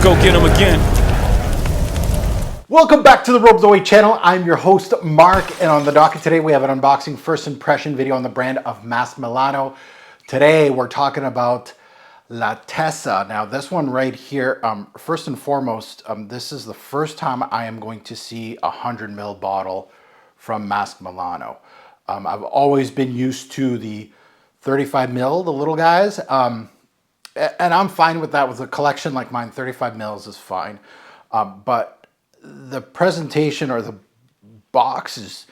go get them again. Welcome back to the Robes Away channel. I'm your host, Mark, and on the docket today we have an unboxing first impression video on the brand of Masque Milano. Today we're talking about La Tessa. Now this one right here, first and foremost, this is the first time I am going to see a 100 ml bottle from Masque Milano. I've always been used to the 35 ml, the little guys, and I'm fine with that. With a collection like mine, 35 mls is fine, but the presentation or the box is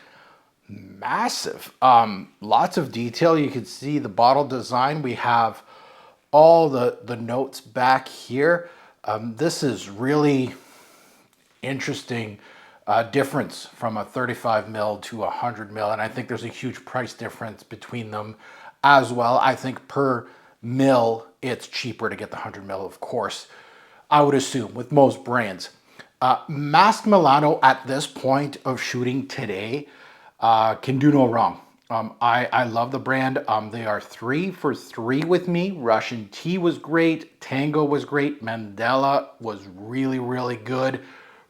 massive. Lots of detail. You can see the bottle design. We have all the notes back here. This is really interesting difference from a 35 ml to a 100 ml, and I think there's a huge price difference between them as well. I think per mil it's cheaper to get the 100 ml, of course, I would assume, with most brands. Masque Milano at this point of shooting today can do no wrong. I love the brand. They are 3 for 3 with me. Russian Tea was great. Tango was great. Mandela was really, really good.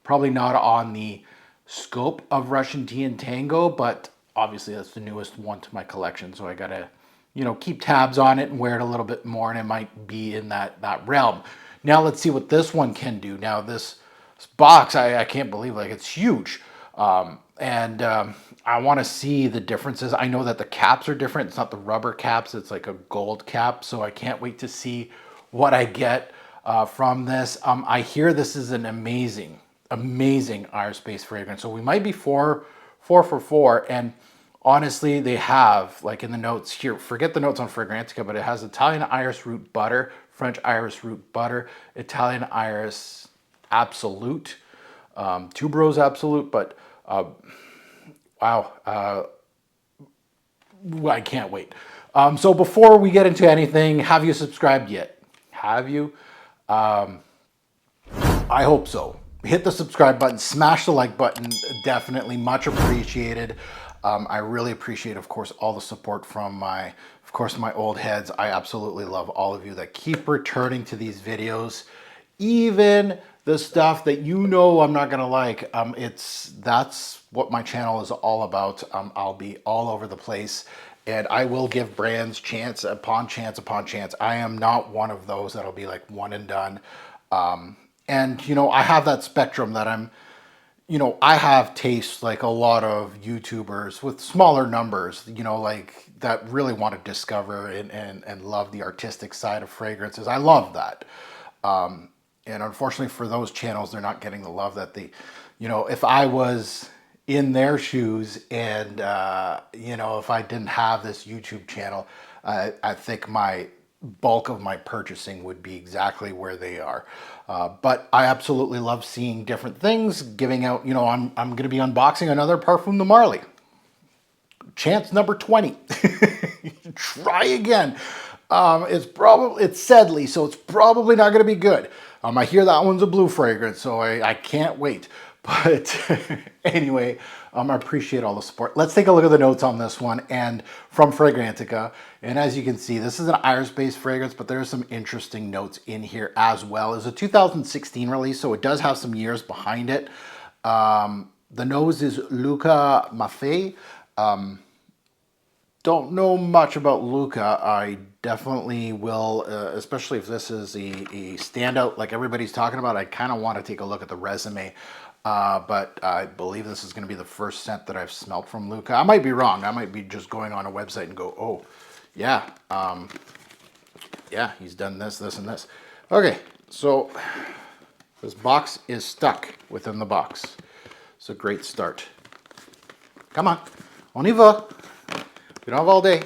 Probably not on the scope of Russian Tea and Tango, but obviously that's the newest one to my collection, so I gotta, you know, keep tabs on it and wear it a little bit more, and it might be in that realm. Now let's see what this one can do. Now this box, I can't believe, like, it's huge. I want to see the differences. I know that the caps are different. It's not the rubber caps, it's like a gold cap, so I can't wait to see what I get from this. I hear this is an amazing aerospace fragrance, so we might be 4 for 4. And honestly, they have, like in the notes here, forget the notes on Fragrantica, but it has Italian iris root butter, French iris root butter, Italian iris absolute, tuberose absolute, but wow, I can't wait. So before we get into anything, have you subscribed yet? Have you? I hope so. Hit the subscribe button, smash the like button, definitely much appreciated. I really appreciate, of course, all the support from my old heads. I absolutely love all of you that keep returning to these videos, even the stuff that you know I'm not gonna like. That's what my channel is all about. I'll be all over the place, and I will give brands chance upon chance upon chance. I am not one of those that'll be like one and done. And you know, I have that spectrum that I have tastes like a lot of YouTubers with smaller numbers, you know, like that really want to discover and love the artistic side of fragrances. I love that. And unfortunately for those channels, they're not getting the love that they, you know, if I was in their shoes and, you know, if I didn't have this YouTube channel, I think my bulk of my purchasing would be exactly where they are. But I absolutely love seeing different things, giving out, you know, I'm going to be unboxing another Parfum de Marly. Chance number 20. Try again. It's Sedley, so it's probably not going to be good. I hear that one's a blue fragrance, so I can't wait. But anyway, I appreciate all the support. Let's take a look at the notes on this one, and from Fragrantica. And as you can see, this is an iris-based fragrance, but there's some interesting notes in here as well. It's a 2016 release, so it does have some years behind it. The nose is Luca Maffei. Don't know much about Luca. I definitely will, especially if this is a standout like everybody's talking about. I kind of want to take a look at the resume, but I believe this is going to be the first scent that I've smelled from Luca. I might be wrong. I might be just going on a website and go, oh, yeah, yeah, he's done this, this, and this. Okay, so this box is stuck within the box. It's a great start. Come on, on y va. We don't have all day.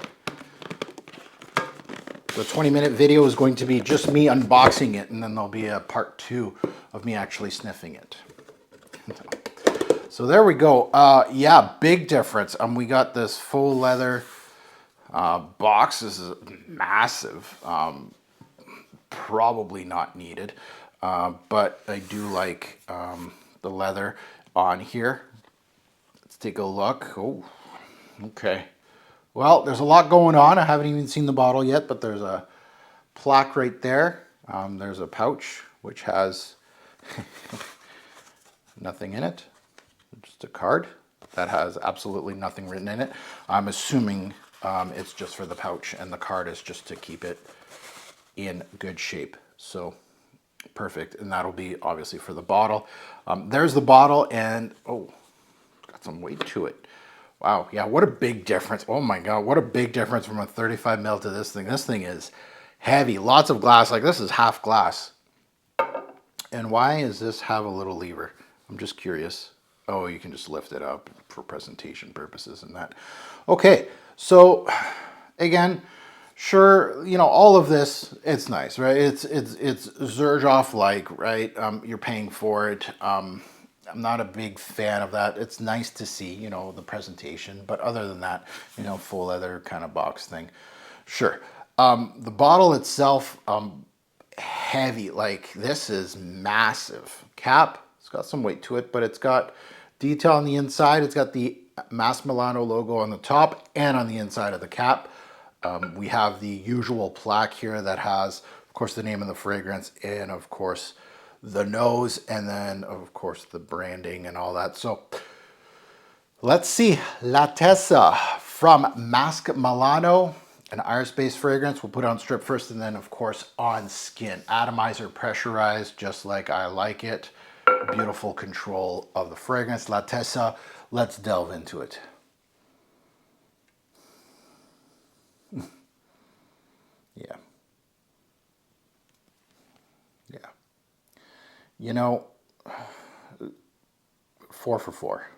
The 20-minute video is going to be just me unboxing it, and then there'll be a part 2 of me actually sniffing it. So there we go. Yeah, big difference. We got this faux leather box. This is massive. Probably not needed, but I do like the leather on here. Let's take a look. Oh, okay. Well, there's a lot going on. I haven't even seen the bottle yet, but there's a plaque right there. There's a pouch which has Nothing in it. Just a card that has absolutely nothing written in it. I'm assuming it's just for the pouch, and the card is just to keep it in good shape. So perfect. And that'll be obviously for the bottle. There's the bottle, and oh, got some weight to it. Wow, yeah, what a big difference. Oh my God, what a big difference from a 35 ml to this thing. This thing is heavy, lots of glass. Like, this is half glass. And why does this have a little lever? I'm just curious. Oh, you can just lift it up for presentation purposes and that. Okay, so again, sure, you know, all of this, it's nice, right? It's Xerjoff-like, right? You're paying for it. I'm not a big fan of that. It's nice to see, you know, the presentation, but other than that, you know, full leather kind of box thing. Sure. The bottle itself, heavy, like this is massive. Cap, it's got some weight to it, but it's got detail on the inside. It's got the Masque Milano logo on the top and on the inside of the cap. We have the usual plaque here that has, of course, the name of the fragrance and, of course, the nose, and then, of course, the branding and all that. So let's see. La Tessa from Masque Milano, an iris-based fragrance. We'll put it on strip first, and then, of course, on skin. Atomizer pressurized, just like I like it. Beautiful control of the fragrance. La Tessa, let's delve into it. Yeah. Yeah. You know, 4 for 4.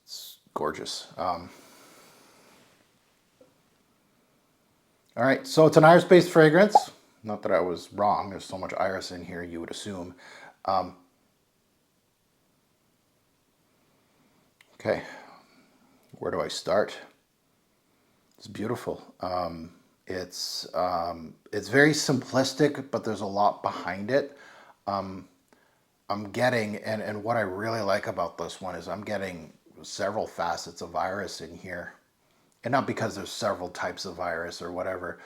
It's gorgeous. All right, so it's an iris-based fragrance. Not that I was wrong. There's so much iris in here, you would assume. Okay, where do I start? It's beautiful. It's very simplistic, but there's a lot behind it. I'm getting, and what I really like about this one is I'm getting several facets of iris in here. And not because there's several types of iris or whatever.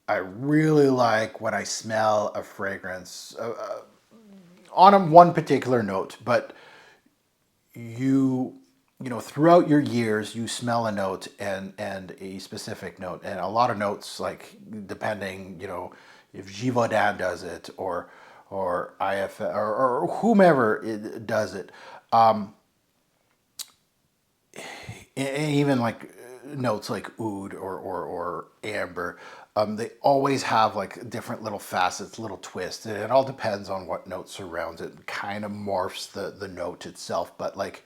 I really like when I smell a fragrance on one particular note, but you know, throughout your years, you smell a note and a specific note, and a lot of notes, like depending, you know, if Givaudan does it or IF or whomever does it, even like notes like oud or amber, they always have like different little facets, little twists, and it all depends on what note surrounds it. Kind of morphs the note itself, but like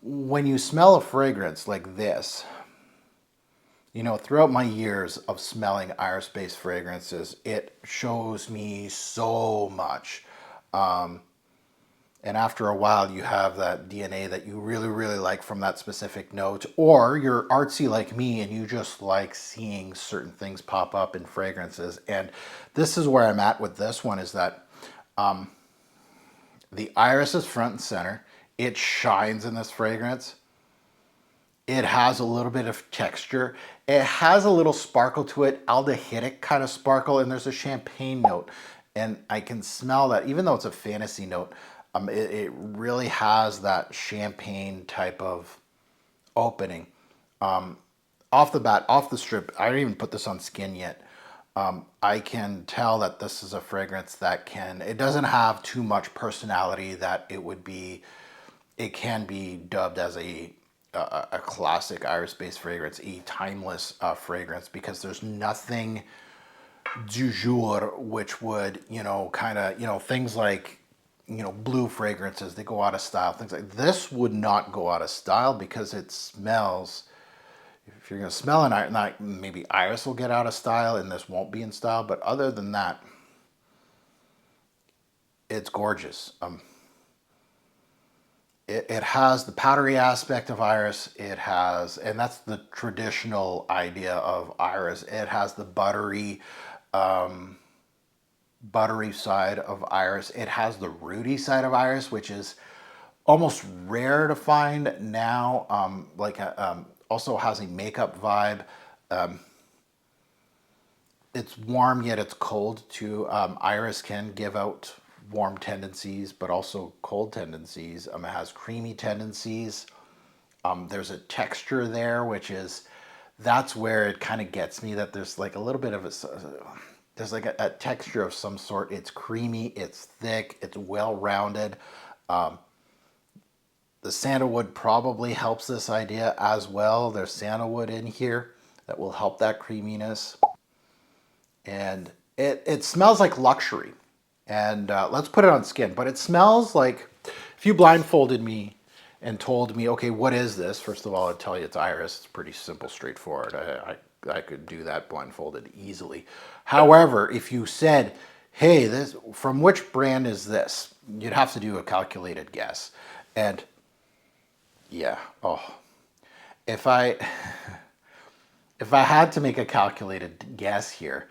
when you smell a fragrance like this, you know, throughout my years of smelling iris-based fragrances, it shows me so much. And after a while, you have that DNA that you really, really like from that specific note, or you're artsy like me and you just like seeing certain things pop up in fragrances. And this is where I'm at with this one, is that the iris is front and center. It shines in this fragrance. It has a little bit of texture. It has a little sparkle to it, aldehydic kind of sparkle, and there's a champagne note. And I can smell that, even though it's a fantasy note, it really has that champagne type of opening. Off the bat, off the strip, I didn't even put this on skin yet. I can tell that this is a fragrance that it doesn't have too much personality that it can be dubbed as a classic iris-based fragrance, a timeless fragrance, because there's nothing du jour which would, you know, kind of, you know, things like, you know, blue fragrances, they go out of style. Things like this would not go out of style because it smells. If you're going to smell an iris, maybe iris will get out of style and this won't be in style, but other than that, it's gorgeous. It has the powdery aspect of iris. It has, and that's the traditional idea of iris. It has the buttery side of iris. It has the rooty side of iris, which is almost rare to find now. Also has a makeup vibe. it's warm yet it's cold too. Iris can give out warm tendencies, but also cold tendencies. It has creamy tendencies. There's a texture there, which is, that's where it kind of gets me, that there's like a little bit of there's like a texture of some sort. It's creamy, it's thick, it's well-rounded. The sandalwood probably helps this idea as well. There's sandalwood in here that will help that creaminess. And it smells like luxury. And let's put it on skin. But it smells like, if you blindfolded me and told me, okay, what is this? First of all, I'd tell you it's Iris. It's pretty simple, straightforward. I could do that blindfolded easily. However, if you said, hey, this, from which brand is this? You'd have to do a calculated guess. And yeah, oh, if I had to make a calculated guess here,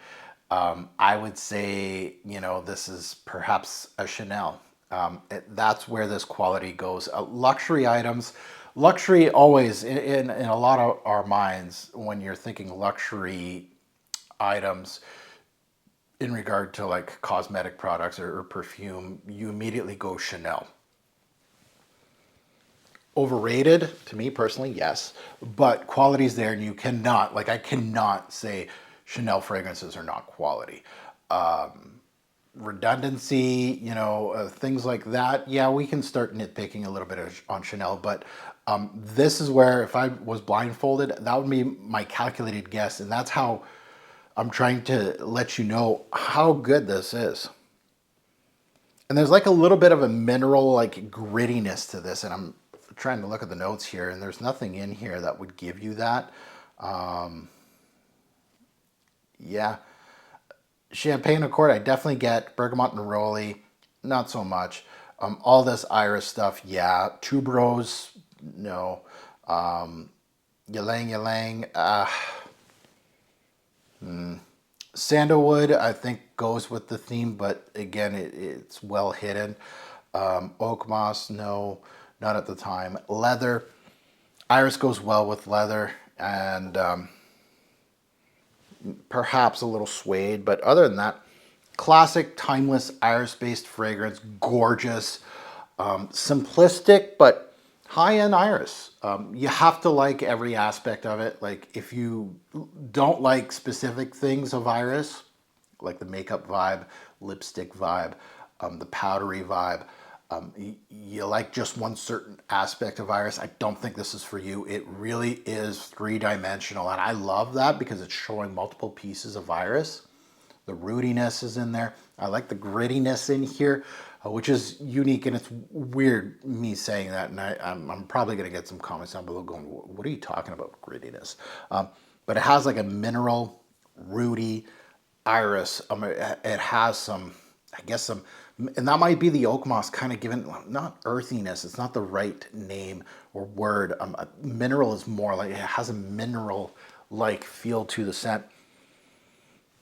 I would say, you know, this is perhaps a Chanel. That's where this quality goes. Luxury items, luxury always in a lot of our minds, when you're thinking luxury items in regard to like cosmetic products or perfume, you immediately go Chanel. Overrated to me personally, yes, but quality's there, and you cannot, like, I cannot say Chanel fragrances are not quality. Redundancy, you know, things like that. Yeah, we can start nitpicking a little bit on Chanel, but this is where, if I was blindfolded, that would be my calculated guess, and that's how I'm trying to let you know how good this is. And there's like a little bit of a mineral, like, grittiness to this, and I'm trying to look at the notes here, and there's nothing in here that would give you that. Yeah, Champagne Accord, I definitely get. Bergamot Neroli, not so much. All this Iris stuff, yeah. Tuberose, no. Ylang Ylang, Sandalwood, I think, goes with the theme, but again, it's well hidden. Oak Moss, no, not at the time. Leather, Iris goes well with leather, and perhaps a little suede, but other than that, classic, timeless, Iris-based fragrance, gorgeous, simplistic, but high-end Iris. You have to like every aspect of it. Like, if you don't like specific things of Iris, like the makeup vibe, lipstick vibe, the powdery vibe, you like just one certain aspect of Iris, I don't think this is for you. It really is three-dimensional, and I love that because it's showing multiple pieces of Iris. The rootiness is in there. I like the grittiness in here, which is unique, and it's weird me saying that, and I'm probably going to get some comments down below going, what are you talking about, grittiness? But it has like a mineral, rooty Iris. It has some, I guess, some, and that might be the oak moss kind of given, not earthiness, it's not the right name or word. Mineral is more like, it has a mineral-like feel to the scent,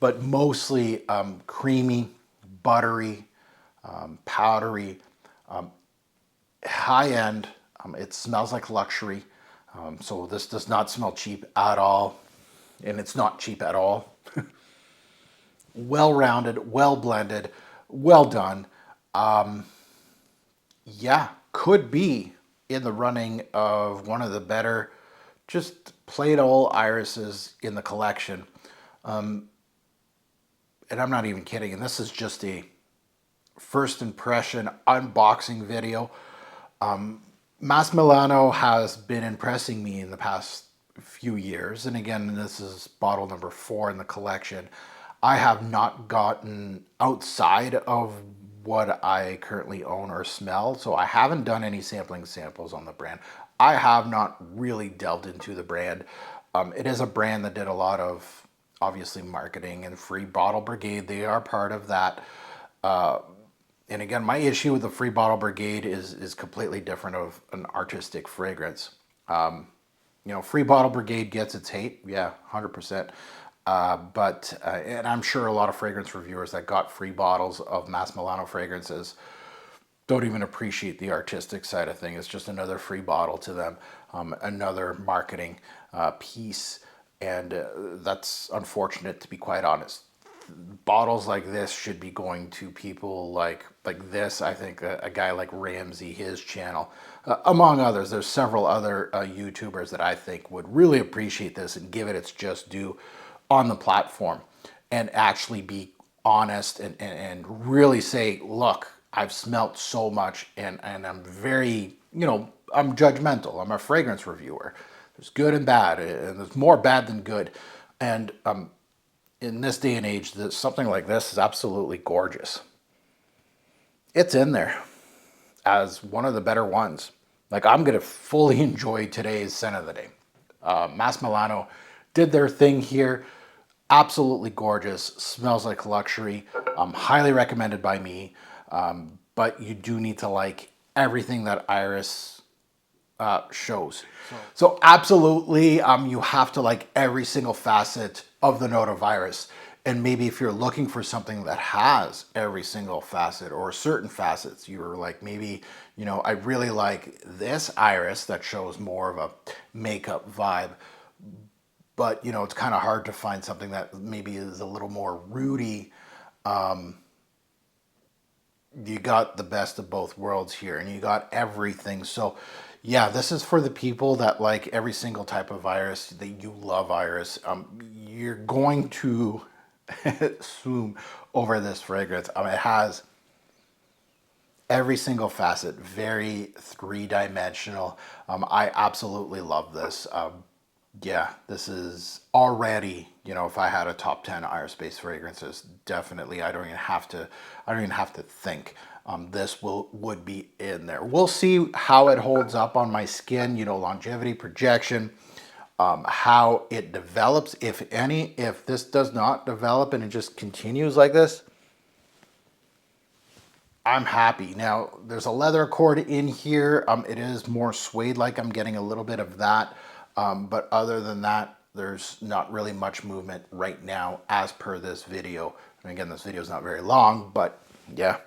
but mostly creamy, buttery, powdery, high-end. It smells like luxury. So this does not smell cheap at all, and it's not cheap at all. Well-rounded, well-blended, well done. Yeah, could be in the running of one of the better, just plain old irises in the collection. And I'm not even kidding. And this is just a first impression unboxing video. Masque Milano has been impressing me in the past few years. And again, this is bottle number 4 in the collection. I have not gotten outside of what I currently own or smell, so I haven't done any samples on the brand. I have not really delved into the brand. It is a brand that did a lot of, obviously, marketing, and Free Bottle Brigade, they are part of that. And again, my issue with the Free Bottle Brigade is completely different of an artistic fragrance. You know, Free Bottle Brigade gets its hate, yeah, 100%. And I'm sure a lot of fragrance reviewers that got free bottles of Masque Milano fragrances don't even appreciate the artistic side of things. It's just another free bottle to them, another marketing piece, and that's unfortunate, to be quite honest. bottles like this should be going to people like this. I think a guy like Ramsey, his channel, among others. There's several other YouTubers that I think would really appreciate this and give it its just due on the platform, and actually be honest and really say, look, I've smelt so much, and I'm very, I'm judgmental. I'm a fragrance reviewer. There's good and bad, and there's more bad than good. And in this day and age, something like this is absolutely gorgeous. It's in there as one of the better ones. Like, I'm going to fully enjoy today's scent of the day. Masque Milano did their thing here. Absolutely gorgeous. Smells like luxury. Highly recommended by me. But you do need to like everything that Iris shows. So absolutely, you have to like every single facet of the note of Iris. And maybe if you're looking for something that has every single facet or certain facets, you're like, maybe, I really like this Iris that shows more of a makeup vibe. But, it's kind of hard to find something that maybe is a little more rooty. You got the best of both worlds here, and you got everything. So yeah, this is for the people that like every single type of Iris, that you love Iris. You're going to swoon over this fragrance. It has every single facet, very three-dimensional. I absolutely love this. Yeah, this is already, if I had a top 10 Iris-based fragrances, definitely, I don't even have to think. This would be in there. We'll see how it holds up on my skin, longevity, projection, how it develops, if any. If this does not develop and it just continues like this, I'm happy. Now, there's a leather cord in here. It is more suede-like. I'm getting a little bit of that. But other than that, there's not really much movement right now as per this video. And again, this video is not very long, but yeah,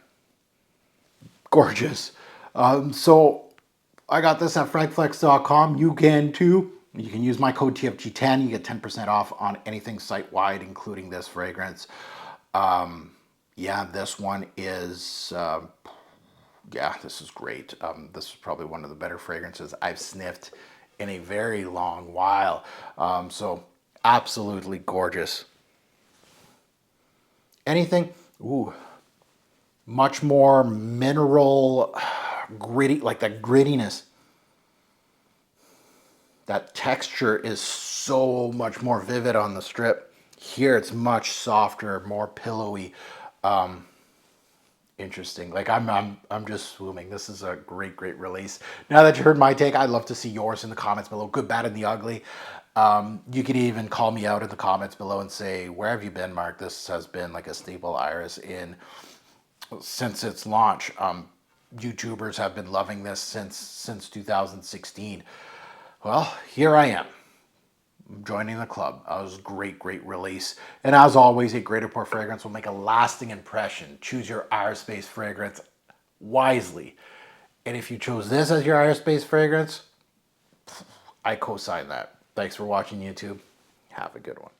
gorgeous. So I got this at fragflex.com. You can too. You can use my code TFG10. You get 10% off on anything site-wide, including this fragrance. Yeah, this one is, yeah, this is great. This is probably one of the better fragrances I've sniffed in a very long while. So absolutely gorgeous. Anything, ooh, much more mineral, gritty, like that grittiness. That texture is so much more vivid on the strip. Here it's much softer, more pillowy. Interesting. Like I'm just swooning. This is a great release. Now that you heard my take, I'd love to see yours in the comments below. Good, bad, and the ugly. You could even call me out in the comments below and say, where have you been, Mark? This has been like a staple Iris since its launch. YouTubers have been loving this since 2016. Well, here I am, joining the club. That was a great release. And as always, a great pour fragrance will make a lasting impression. Choose your Iris-based fragrance wisely. And if you chose this as your Iris-based fragrance, I co-sign that. Thanks for watching, YouTube. Have a good one.